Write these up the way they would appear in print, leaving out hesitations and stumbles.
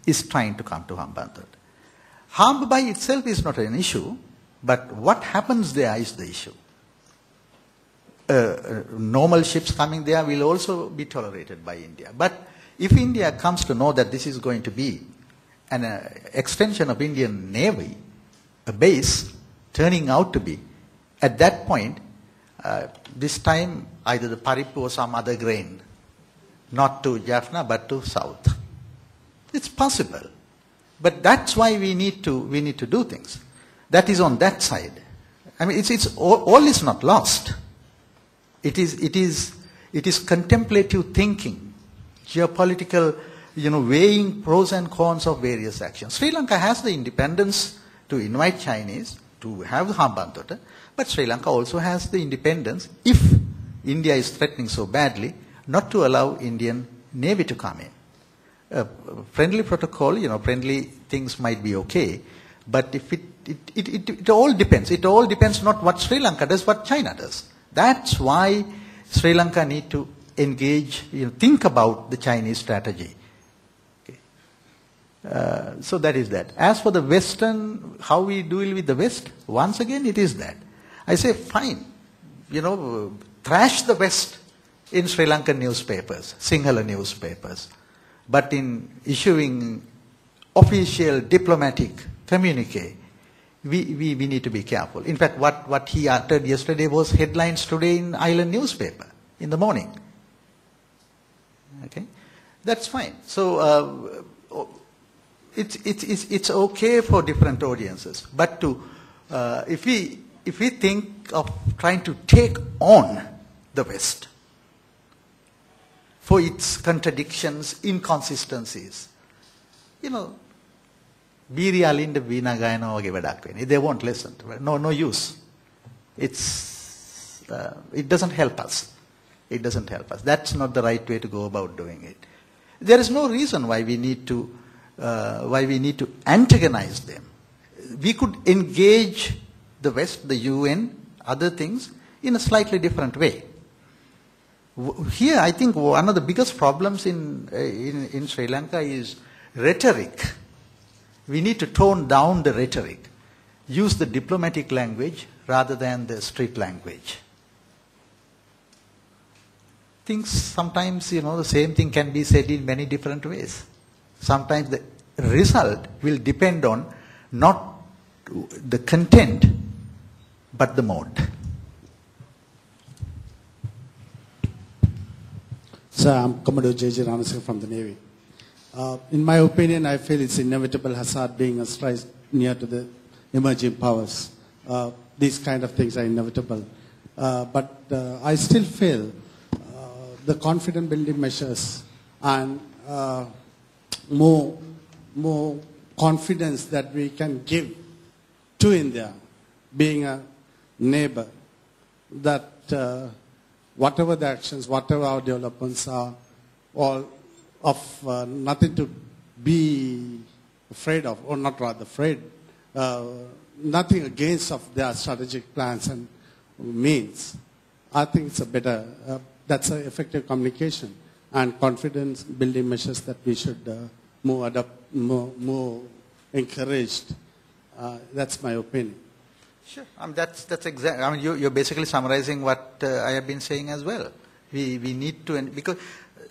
is trying to come to Hambantota. Harm by itself is not an issue, but what happens there is the issue. Normal ships coming there will also be tolerated by India. But if India comes to know that this is going to be an extension of Indian Navy, a base turning out to be, at that point, this time either the paripu or some other grain, not to Jaffna but to south. It's possible. But that's why we need to do things. That is on that side. I mean, it's all is not lost. It is contemplative thinking, geopolitical, weighing pros and cons of various actions. Sri Lanka has the independence to invite Chinese to have Hambantota, but Sri Lanka also has the independence, if India is threatening so badly, not to allow Indian Navy to come in. Friendly protocol, friendly things might be okay, but if it all depends. It all depends not what Sri Lanka does, what China does. That's why Sri Lanka need to engage, think about the Chinese strategy. Okay. So that is that. As for the Western, how we deal with the West, once again it is that. I say, fine, thrash the West in Sri Lankan newspapers, Sinhala newspapers. But in issuing official diplomatic communique, we need to be careful. In fact, what he uttered yesterday was headlines today in Island newspaper in the morning. Okay, that's fine. So it's okay for different audiences, but if we think of trying to take on the West for its contradictions, inconsistencies, they won't listen. No use. It doesn't help us. It doesn't help us. That's not the right way to go about doing it. There is no reason why we need to antagonize them. We could engage the West, the UN, other things in a slightly different way. Here, I think one of the biggest problems in Sri Lanka is rhetoric. We need to tone down the rhetoric, use the diplomatic language rather than the street language. Things sometimes, the same thing can be said in many different ways. Sometimes the result will depend on not the content, but the mode. Sir, I'm Commodore J.J. Ranasinghe from the Navy. In my opinion, I feel it's inevitable hazard being a strike near to the emerging powers. These kind of things are inevitable. But I still feel the confidence building measures and more confidence that we can give to India, being a neighbor, that whatever the actions, whatever our developments are, all of nothing to be afraid of, or not rather afraid, nothing against of their strategic plans and means. I think it's a better, that's an effective communication and confidence building measures that we should more encouraged. That's my opinion. Sure, that's exactly. You're basically summarizing what I have been saying as well. We need to, because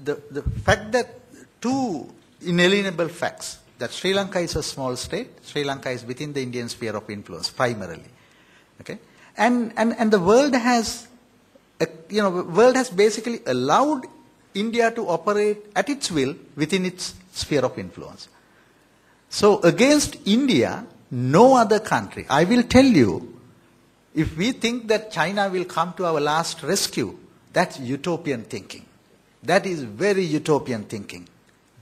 the fact that two inalienable facts, that Sri Lanka is a small state, Sri Lanka is within the Indian sphere of influence primarily, okay, and the world has, world has basically allowed India to operate at its will within its sphere of influence. So against India, no other country. I will tell you, if we think that China will come to our last rescue, that's utopian thinking. That is very utopian thinking.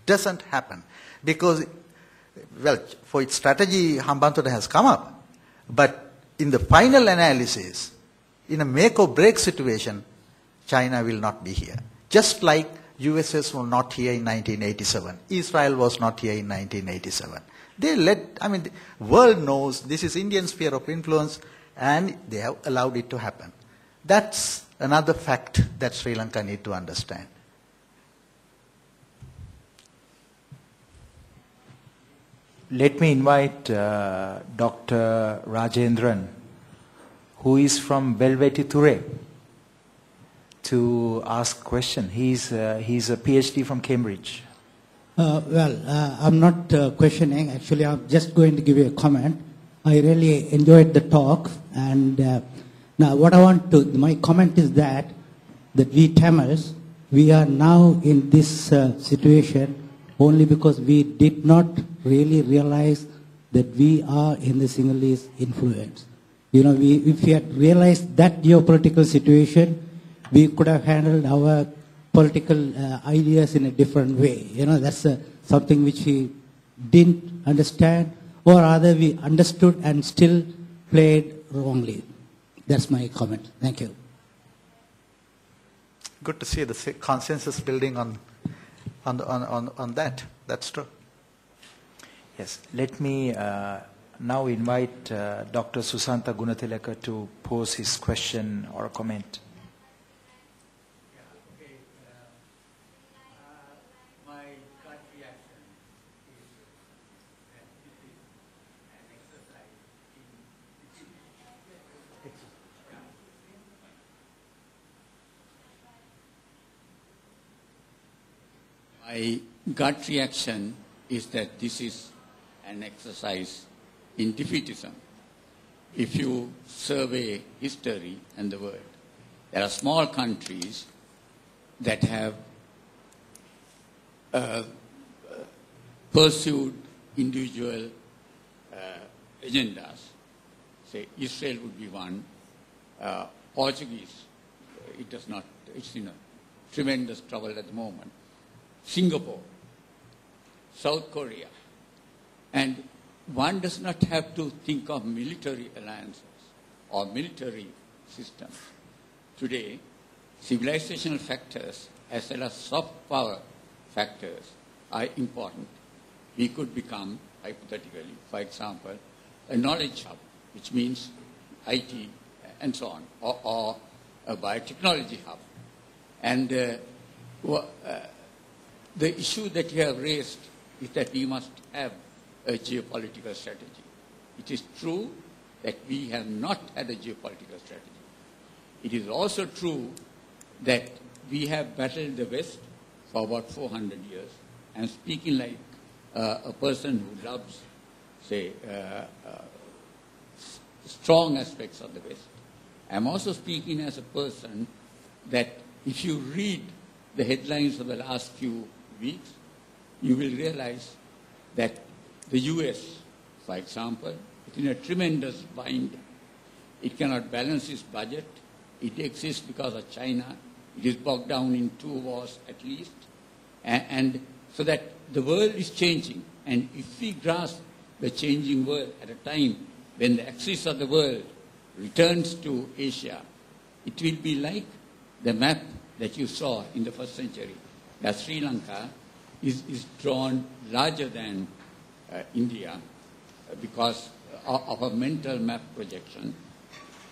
Doesn't happen. Because, well, for its strategy, Hambantota has come up. But in the final analysis, in a make or break situation, China will not be here. Just like USS was not here in 1987. Israel was not here in 1987. The world knows this is Indian sphere of influence and they have allowed it to happen. That's another fact that Sri Lanka need to understand. let me invite Dr. Rajendran, who is from Day02 to ask a question. He's a PhD from Cambridge. I'm not questioning. Actually, I'm just going to give you a comment. I really enjoyed the talk, and now what I want to, my comment is that we Tamils, we are now in this situation only because we did not really realize that we are in the Sinhalese influence. You know, if we had realized that geopolitical situation, we could have handled our political ideas in a different way. You know, that's something which we didn't understand, or rather we understood and still played wrongly. That's my comment. Thank you. Good to see the consensus building on that. That's true. Yes. Let me now invite Dr. Susantha Gunathilaka to pose his question or comment. My gut reaction is that this is an exercise in defeatism. If you survey history and the world, there are small countries that have pursued individual agendas. Say Israel would be one. Portuguese, it does not, it's in a tremendous trouble at the moment. Singapore, South Korea. And one does not have to think of military alliances or military systems. Today, civilizational factors as well as soft power factors are important. We could become, hypothetically, for example, a knowledge hub, which means IT and so on, or a biotechnology hub. And the issue that you have raised is that we must have a geopolitical strategy. It is true that we have not had a geopolitical strategy. It is also true that we have battled the West for about 400 years. I'm speaking like a person who loves, say, strong aspects of the West. I'm also speaking as a person that if you read the headlines of the last few weeks, you will realize that the US, for example, is in a tremendous bind. It cannot balance its budget. It exists because of China. It is bogged down in 2 wars at least. And so that the world is changing. And if we grasp the changing world at a time when the axis of the world returns to Asia, it will be like the map that you saw in the 1st century, that Sri Lanka is drawn larger than India because of a mental map projection.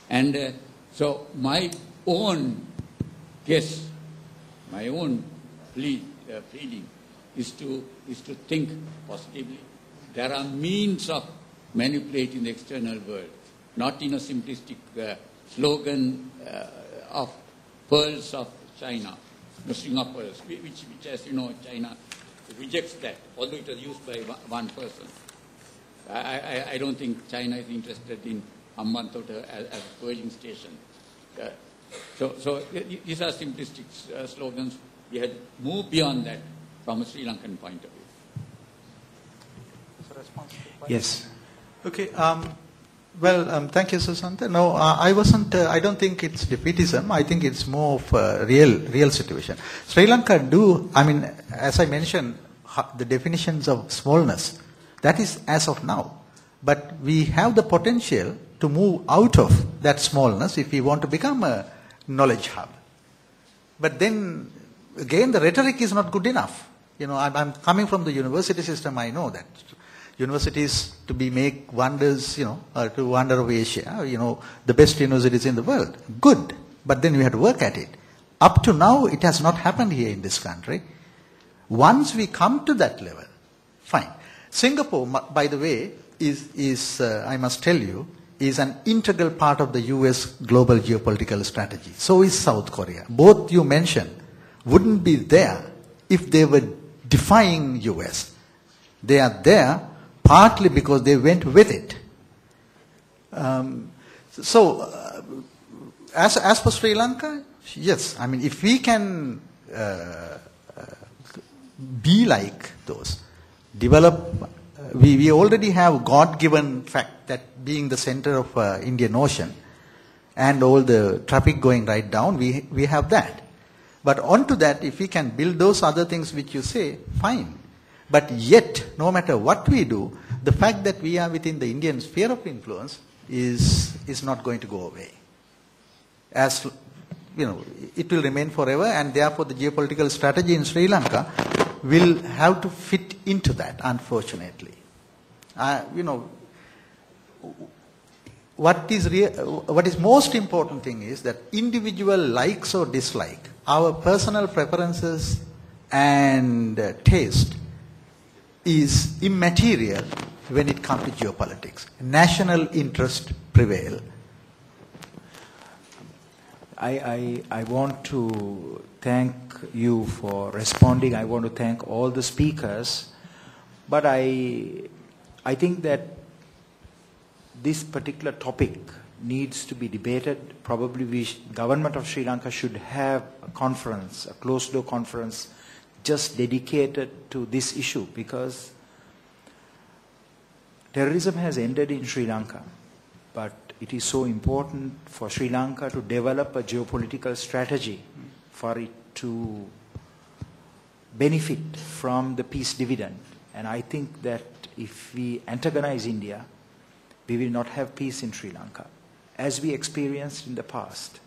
And so my own guess, my own pleading is to think positively. There are means of manipulating the external world, not in a simplistic slogan of pearls of China, the string of pearls, which as you know, China rejects that, although it was used by one person. I don't think China is interested in Hambantota as a coaling station. So these are simplistic slogans. We had moved beyond that from a Sri Lankan point of view. Yes. Okay. Thank you, Susantha. No, I wasn't. I don't think it's defeatism. I think it's more of a real situation. Sri Lanka I mean, as I mentioned, the definitions of smallness, that is as of now. But we have the potential to move out of that smallness if we want to become a knowledge hub. But then, again, the rhetoric is not good enough. You know, I'm coming from the university system. I know that universities to make wonders, to wonder of Asia, the best universities in the world. Good. But then we have to work at it. Up to now, it has not happened here in this country. Once we come to that level, fine. Singapore, by the way, is I must tell you, is an integral part of the US global geopolitical strategy. So is South Korea. Both you mentioned wouldn't be there if they were defying US. They are there partly because they went with it. As for Sri Lanka, yes, I mean, if we can be like those, develop, we already have God-given fact that being the center of Indian Ocean and all the traffic going right down, we have that. But onto that, if we can build those other things which you say, fine. But yet, no matter what we do, the fact that we are within the Indian sphere of influence is not going to go away. As you know, it will remain forever, and therefore the geopolitical strategy in Sri Lanka will have to fit into that, unfortunately. What is most important thing is that individual likes or dislike, our personal preferences and taste is immaterial when it comes to geopolitics. National interest prevail. I want to thank you for responding. I want to thank all the speakers. But I think that this particular topic needs to be debated. Probably government of Sri Lanka should have a conference, a closed-door conference, just dedicated to this issue, because terrorism has ended in Sri Lanka, but it is so important for Sri Lanka to develop a geopolitical strategy for it to benefit from the peace dividend. And I think that if we antagonize India, we will not have peace in Sri Lanka, as we experienced in the past.